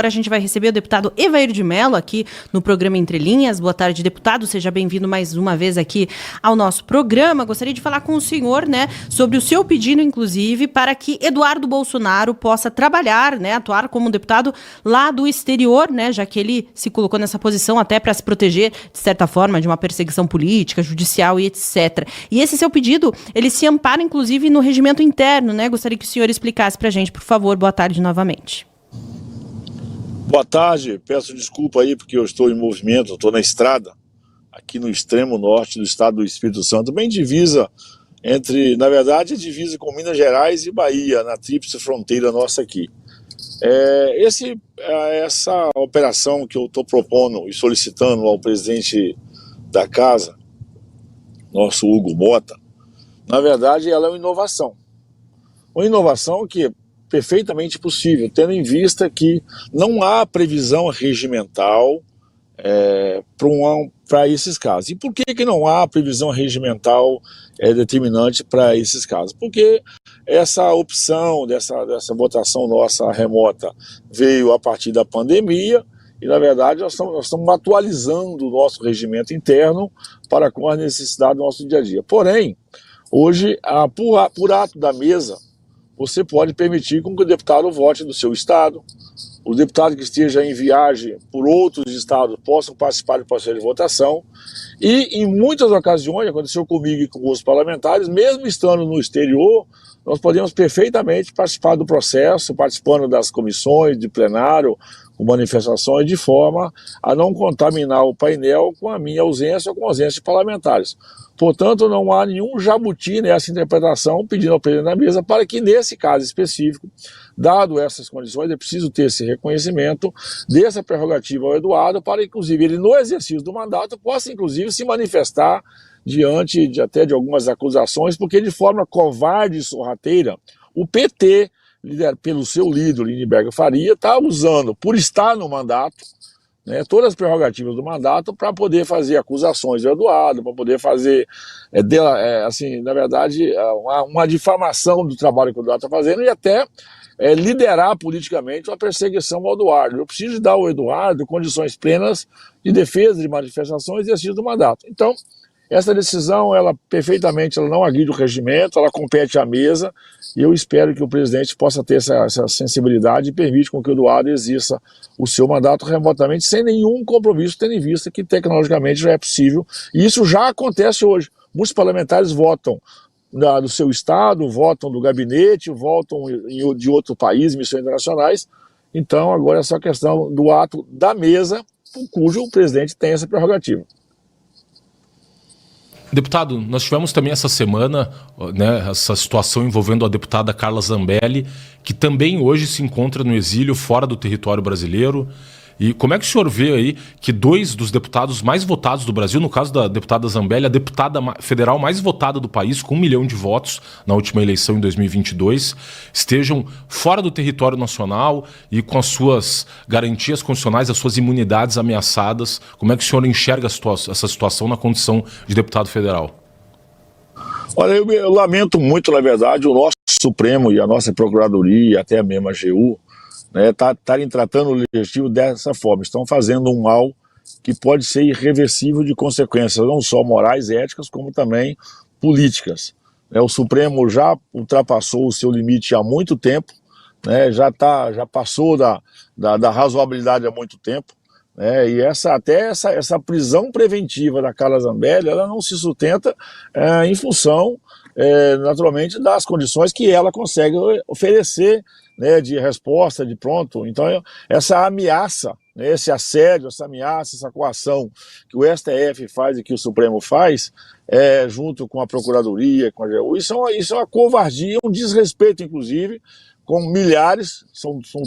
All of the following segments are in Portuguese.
Agora a gente vai receber o deputado Evair de Mello aqui no programa Entre Linhas. Boa tarde, deputado. Seja bem-vindo mais uma vez aqui ao nosso programa. Gostaria de falar com o senhor, né, sobre o seu pedido, inclusive, para que Eduardo Bolsonaro possa trabalhar, né, atuar como deputado lá do exterior, né, já que ele se colocou nessa posição até para se proteger, de certa forma, de uma perseguição política, judicial e etc. E esse seu pedido, ele se ampara, inclusive, no regimento interno, né? Gostaria que o senhor explicasse para a gente, por favor. Boa tarde novamente. Boa tarde, peço desculpa aí porque eu estou em movimento, estou na estrada, aqui no extremo norte do estado do Espírito Santo, bem divisa entre, na verdade, divisa com Minas Gerais e Bahia, na tríplice fronteira nossa aqui. Essa operação que eu estou propondo e solicitando ao presidente da casa, nosso Hugo Mota, na verdade ela é uma inovação que é perfeitamente possível, tendo em vista que não há previsão regimental para esses casos. E por que não há previsão regimental determinante para esses casos? Porque essa opção dessa votação nossa remota veio a partir da pandemia e, na verdade, nós estamos atualizando o nosso regimento interno para com a necessidade do nosso dia a dia. Porém, hoje, por ato da mesa, você pode permitir com que o deputado vote do seu estado, o deputado que esteja em viagem por outros estados possam participar do processo de votação, e em muitas ocasiões, aconteceu comigo e com os parlamentares, mesmo estando no exterior, nós podemos perfeitamente participar do processo, participando das comissões, de plenário, com manifestações, de forma a não contaminar o painel com a minha ausência ou com a ausência de parlamentares. Portanto, não há nenhum jabuti nessa interpretação pedindo ao presidente da mesa para que, nesse caso específico, dado essas condições, é preciso ter esse reconhecimento dessa prerrogativa ao Eduardo para, inclusive, ele no exercício do mandato possa, inclusive, se manifestar diante até de algumas acusações, porque de forma covarde e sorrateira, o PT, pelo seu líder, Lindenberg Faria, está usando, por estar no mandato, né, todas as prerrogativas do mandato para poder fazer acusações do Eduardo, para poder fazer, assim, na verdade, uma difamação do trabalho que o Eduardo está fazendo e até liderar politicamente uma perseguição ao Eduardo. Eu preciso dar ao Eduardo condições plenas de defesa de manifestações e exercício do mandato. Então, essa decisão, ela não agride o regimento, ela compete à mesa, e eu espero que o presidente possa ter essa sensibilidade e permite com que o Eduardo exerça o seu mandato remotamente, sem nenhum compromisso, tendo em vista que tecnologicamente já é possível, e isso já acontece hoje. Muitos parlamentares votam do seu estado, votam do gabinete, votam de outro país, missões internacionais. Então agora é só questão do ato da mesa, cujo o presidente tem essa prerrogativa. Deputado, nós tivemos também essa semana, né, essa situação envolvendo a deputada Carla Zambelli, que também hoje se encontra no exílio fora do território brasileiro. E como é que o senhor vê aí que dois dos deputados mais votados do Brasil, no caso da deputada Zambelli, a deputada federal mais votada do país, com 1 milhão de votos na última eleição em 2022, estejam fora do território nacional e com as suas garantias constitucionais, as suas imunidades ameaçadas? Como é que o senhor enxerga essa situação na condição de deputado federal? Olha, eu lamento muito, na verdade, o nosso Supremo e a nossa Procuradoria, e até a mesma AGU, estarem tratando o legislativo dessa forma. Estão fazendo um mal que pode ser irreversível de consequências, não só morais, éticas, como também políticas. O Supremo já ultrapassou o seu limite há muito tempo, já passou da razoabilidade há muito tempo, e essa prisão preventiva da Carla Zambelli, ela não se sustenta em função, naturalmente, das condições que ela consegue oferecer, de resposta, de pronto. Então, essa ameaça, esse assédio, essa ameaça, essa coação que o STF faz e que o Supremo faz, junto com a Procuradoria, com a AGU, isso é uma covardia, um desrespeito, inclusive, com milhares,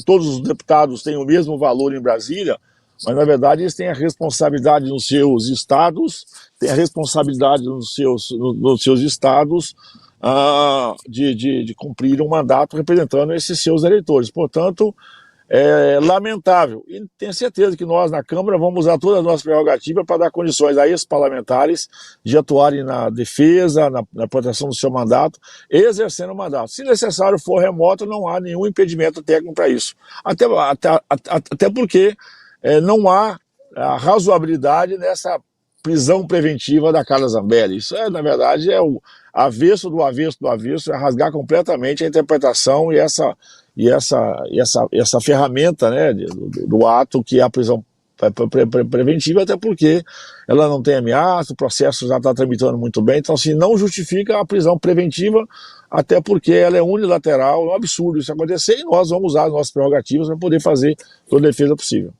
todos os deputados têm o mesmo valor em Brasília, mas, na verdade, eles têm a responsabilidade nos seus estados, têm a responsabilidade nos seus estados, de cumprir um mandato representando esses seus eleitores. Portanto, lamentável. E tenho certeza que nós, na Câmara, vamos usar todas as nossas prerrogativas para dar condições a esses parlamentares de atuarem na defesa, na proteção do seu mandato, exercendo o mandato. Se necessário for remoto, não há nenhum impedimento técnico para isso. Até porque não há a razoabilidade nessa prisão preventiva da Carla Zambelli. Isso, na verdade, é o avesso do avesso do avesso, é rasgar completamente a interpretação e essa ferramenta, né, do ato que é a prisão preventiva, até porque ela não tem ameaça, o processo já está tramitando muito bem, então assim, não justifica a prisão preventiva, até porque ela é unilateral, é um absurdo isso acontecer, e nós vamos usar as nossas prerrogativas para poder fazer toda a defesa possível.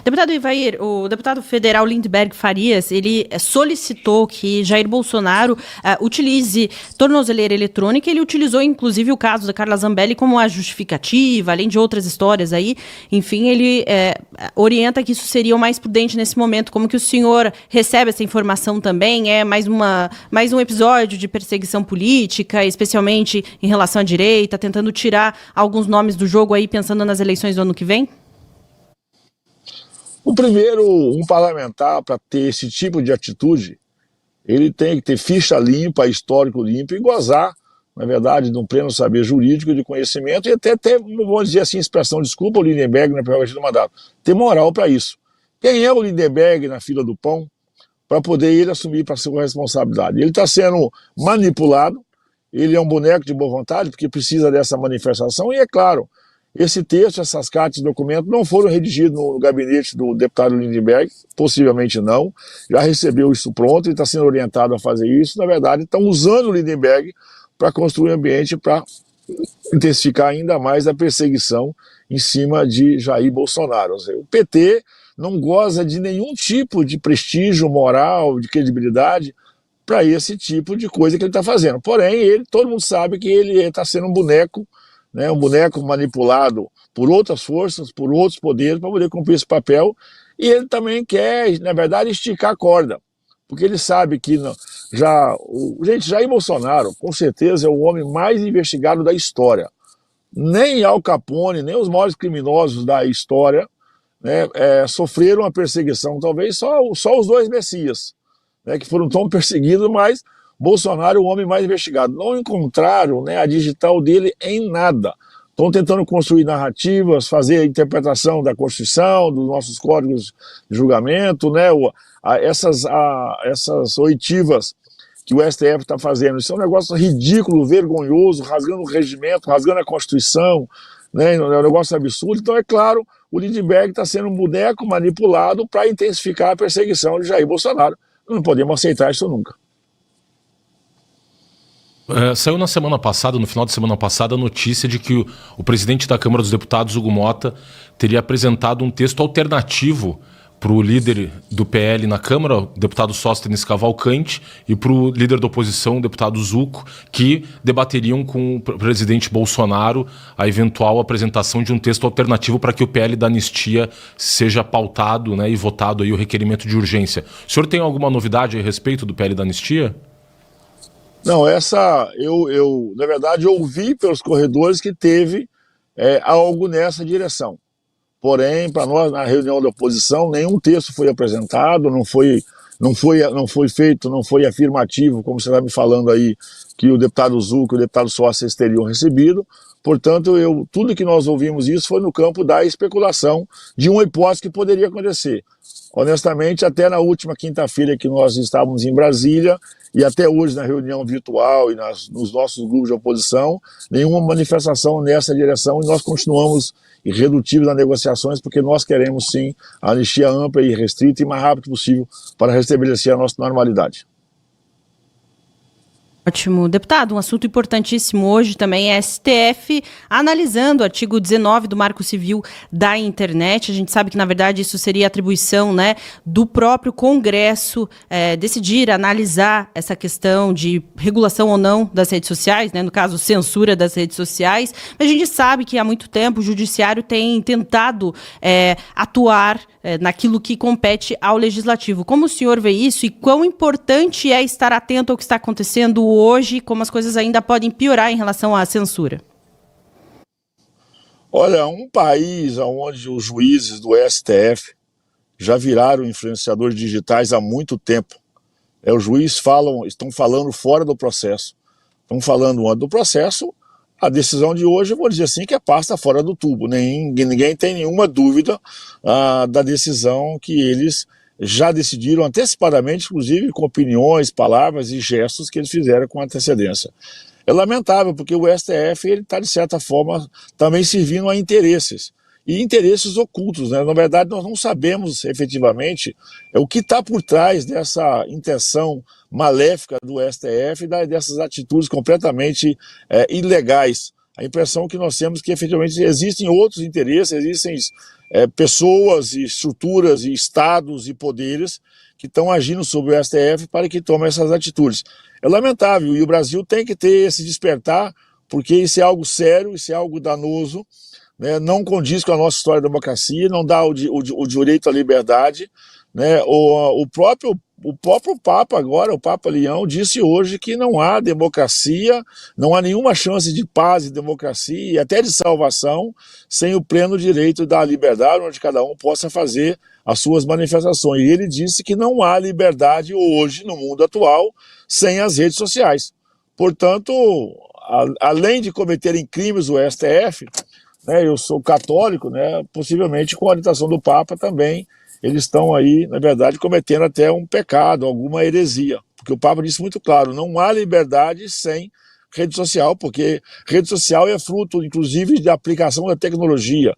Deputado Ivair, o deputado federal Lindbergh Farias, ele solicitou que Jair Bolsonaro utilize tornozeleira eletrônica. Ele utilizou, inclusive, o caso da Carla Zambelli como a justificativa, além de outras histórias aí. Enfim, ele orienta que isso seria o mais prudente nesse momento. Como que o senhor recebe essa informação também? É mais um episódio de perseguição política, especialmente em relação à direita, tentando tirar alguns nomes do jogo aí, pensando nas eleições do ano que vem? O primeiro, um parlamentar, para ter esse tipo de atitude, ele tem que ter ficha limpa, histórico limpo e gozar, na verdade, de um pleno saber jurídico, de conhecimento e até ter, vamos dizer assim, expressão, desculpa o Lindbergh na prerrogativa do mandato, ter moral para isso. Quem é o Lindbergh na fila do pão para poder ele assumir para sua responsabilidade? Ele está sendo manipulado, ele é um boneco de boa vontade, porque precisa dessa manifestação e, é claro, esse texto, essas cartas e documentos não foram redigidos no gabinete do deputado Lindbergh, possivelmente não, já recebeu isso pronto e está sendo orientado a fazer isso. Na verdade, estão usando o Lindbergh para construir um ambiente para intensificar ainda mais a perseguição em cima de Jair Bolsonaro. Ou seja, o PT não goza de nenhum tipo de prestígio moral, de credibilidade para esse tipo de coisa que ele está fazendo. Porém, todo mundo sabe que ele está sendo um boneco, né, um boneco manipulado por outras forças, por outros poderes, para poder cumprir esse papel, e ele também quer, na verdade, esticar a corda, porque ele sabe que Jair Bolsonaro, com certeza, é o homem mais investigado da história. Nem Al Capone, nem os maiores criminosos da história, né, sofreram a perseguição, talvez só os dois Messias, né, que foram tão perseguidos, mas Bolsonaro é o homem mais investigado. Não encontraram, né, a digital dele em nada. Estão tentando construir narrativas, fazer a interpretação da Constituição, dos nossos códigos de julgamento, né, essas oitivas que o STF está fazendo. Isso é um negócio ridículo, vergonhoso, rasgando o regimento, rasgando a Constituição, né, é um negócio absurdo. Então, é claro, o Lindbergh está sendo um boneco manipulado para intensificar a perseguição de Jair Bolsonaro. Não podemos aceitar isso nunca. Saiu na semana passada, no final da semana passada, a notícia de que o presidente da Câmara dos Deputados, Hugo Motta, teria apresentado um texto alternativo para o líder do PL na Câmara, o deputado Sóstenes Cavalcante, e para o líder da oposição, o deputado Zucco, que debateriam com o presidente Bolsonaro a eventual apresentação de um texto alternativo para que o PL da anistia seja pautado, né, e votado aí o requerimento de urgência. O senhor tem alguma novidade a respeito do PL da anistia? Não, eu na verdade, ouvi pelos corredores que teve algo nessa direção. Porém, para nós, na reunião da oposição, nenhum texto foi apresentado, não foi feito, não foi afirmativo, como você está me falando aí, que o deputado Zucco e o deputado Sóstenes teriam recebido. Portanto, tudo que nós ouvimos isso foi no campo da especulação de uma hipótese que poderia acontecer. Honestamente, até na última quinta-feira que nós estávamos em Brasília, e até hoje na reunião virtual e nos nossos grupos de oposição, nenhuma manifestação nessa direção, e nós continuamos irredutíveis nas negociações, porque nós queremos sim a anistia ampla e restrita e mais rápido possível para restabelecer a nossa normalidade. Ótimo. Deputado, um assunto importantíssimo hoje também é STF analisando o artigo 19 do Marco Civil da Internet. A gente sabe que, na verdade, isso seria atribuição, né, do próprio Congresso decidir, analisar essa questão de regulação ou não das redes sociais, né, no caso, censura das redes sociais. Mas a gente sabe que há muito tempo o Judiciário tem tentado atuar naquilo que compete ao Legislativo. Como o senhor vê isso e quão importante é estar atento ao que está acontecendo hoje, como as coisas ainda podem piorar em relação à censura? Olha, um país onde os juízes do STF já viraram influenciadores digitais há muito tempo. Os juízes estão falando fora do processo. Estão falando antes do processo. A decisão de hoje, eu vou dizer assim, que passa fora do tubo. Ninguém tem nenhuma dúvida da decisão que eles já decidiram antecipadamente, inclusive com opiniões, palavras e gestos que eles fizeram com antecedência. É lamentável, porque o STF está, de certa forma, também servindo a interesses. E interesses ocultos, né? Na verdade, nós não sabemos efetivamente o que está por trás dessa intenção maléfica do STF e dessas atitudes completamente ilegais. A impressão que nós temos é que efetivamente existem outros interesses, existem pessoas, e estruturas, e estados e poderes que estão agindo sobre o STF para que tomem essas atitudes. É lamentável, e o Brasil tem que ter esse despertar, porque isso é algo sério, isso é algo danoso, né? Não condiz com a nossa história da democracia, não dá o direito à liberdade, né? O próprio Papa agora, o Papa Leão, disse hoje que não há democracia, não há nenhuma chance de paz e democracia e até de salvação sem o pleno direito da liberdade, onde cada um possa fazer as suas manifestações. E ele disse que não há liberdade hoje, no mundo atual, sem as redes sociais. Portanto, além de cometerem crimes o STF, né, eu sou católico, né, possivelmente com a orientação do Papa também, eles estão aí, na verdade, cometendo até um pecado, alguma heresia. Porque o Papa disse muito claro, não há liberdade sem rede social, porque rede social é fruto, inclusive, de aplicação da tecnologia.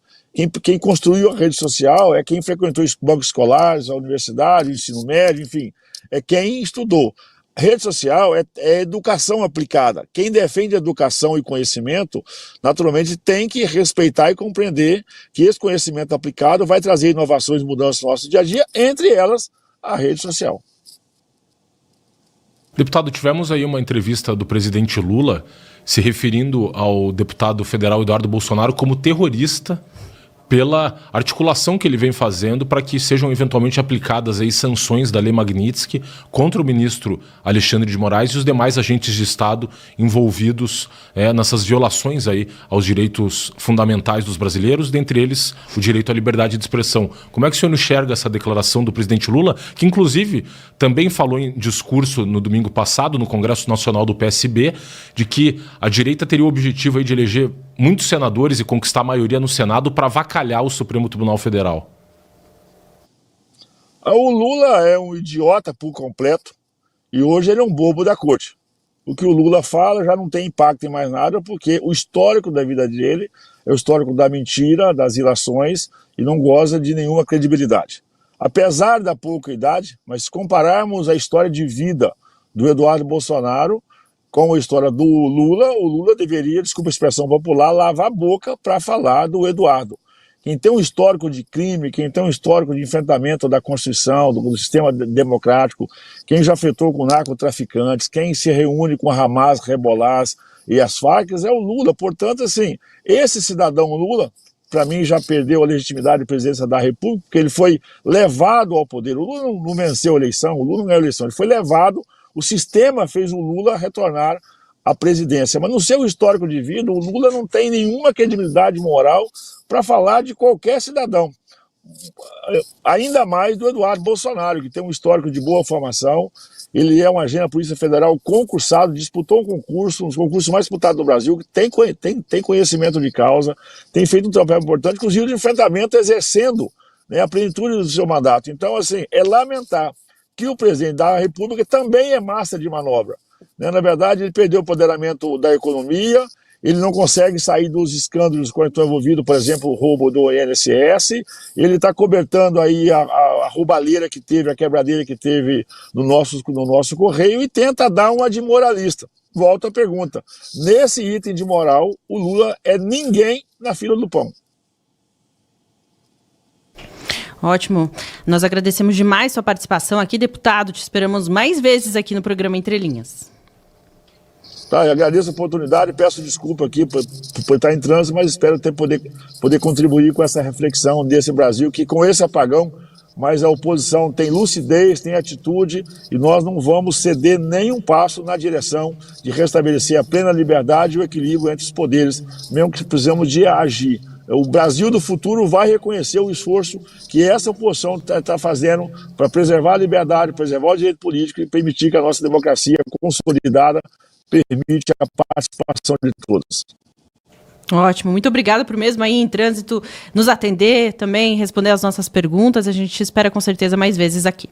Quem construiu a rede social é quem frequentou os bancos escolares, a universidade, o ensino médio, enfim, é quem estudou. Rede social é educação aplicada. Quem defende educação e conhecimento, naturalmente, tem que respeitar e compreender que esse conhecimento aplicado vai trazer inovações e mudanças no nosso dia a dia, entre elas a rede social. Deputado, tivemos aí uma entrevista do presidente Lula se referindo ao deputado federal Eduardo Bolsonaro como terrorista, pela articulação que ele vem fazendo para que sejam eventualmente aplicadas aí sanções da Lei Magnitsky contra o ministro Alexandre de Moraes e os demais agentes de Estado envolvidos nessas violações aí aos direitos fundamentais dos brasileiros, dentre eles o direito à liberdade de expressão. Como é que o senhor enxerga essa declaração do presidente Lula, que inclusive também falou em discurso no domingo passado no Congresso Nacional do PSB, de que a direita teria o objetivo aí de eleger muitos senadores e conquistar a maioria no Senado para avacalhar o Supremo Tribunal Federal? O Lula é um idiota por completo e hoje ele é um bobo da corte. O que o Lula fala já não tem impacto em mais nada, porque o histórico da vida dele é o histórico da mentira, das ilações, e não goza de nenhuma credibilidade. Apesar da pouca idade, mas se compararmos a história de vida do Eduardo Bolsonaro com a história do Lula, o Lula deveria, desculpa a expressão popular, lavar a boca para falar do Eduardo. Quem tem um histórico de crime, quem tem um histórico de enfrentamento da Constituição, do sistema democrático, quem já afetou com narcotraficantes, quem se reúne com a Hamas, Hezbollah e as Farc é o Lula. Portanto, assim, esse cidadão Lula, para mim, já perdeu a legitimidade de presidência da República, porque ele foi levado ao poder. O Lula não venceu a eleição, o Lula não ganhou a eleição, ele foi levado. O sistema fez o Lula retornar à presidência. Mas no seu histórico de vida, o Lula não tem nenhuma credibilidade moral para falar de qualquer cidadão. Ainda mais do Eduardo Bolsonaro, que tem um histórico de boa formação. Ele é um agente da Polícia Federal concursado, disputou um concurso, um dos concursos mais disputados do Brasil, que tem conhecimento de causa, tem feito um trabalho importante, inclusive de enfrentamento, exercendo, né, a plenitude do seu mandato. Então, assim, é lamentar que o presidente da República também é massa de manobra. Na verdade, ele perdeu o empoderamento da economia, ele não consegue sair dos escândalos quando estão envolvidos, por exemplo, o roubo do INSS, ele está cobertando aí a roubalheira que teve, a quebradeira que teve no nosso correio e tenta dar uma de moralista. Volto à pergunta, nesse item de moral, o Lula é ninguém na fila do pão. Ótimo. Nós agradecemos demais sua participação aqui, deputado. Te esperamos mais vezes aqui no programa Entre Linhas. Tá, eu agradeço a oportunidade, peço desculpa aqui por estar em trânsito, mas espero poder contribuir com essa reflexão desse Brasil, que com esse apagão, mas a oposição tem lucidez, tem atitude, e nós não vamos ceder nem um passo na direção de restabelecer a plena liberdade e o equilíbrio entre os poderes, mesmo que precisamos de agir. o Brasil do futuro vai reconhecer o esforço que essa oposição está fazendo para preservar a liberdade, preservar o direito político e permitir que a nossa democracia consolidada permite a participação de todos. Ótimo, muito obrigada por mesmo aí em trânsito nos atender, também responder as nossas perguntas. A gente espera com certeza mais vezes aqui.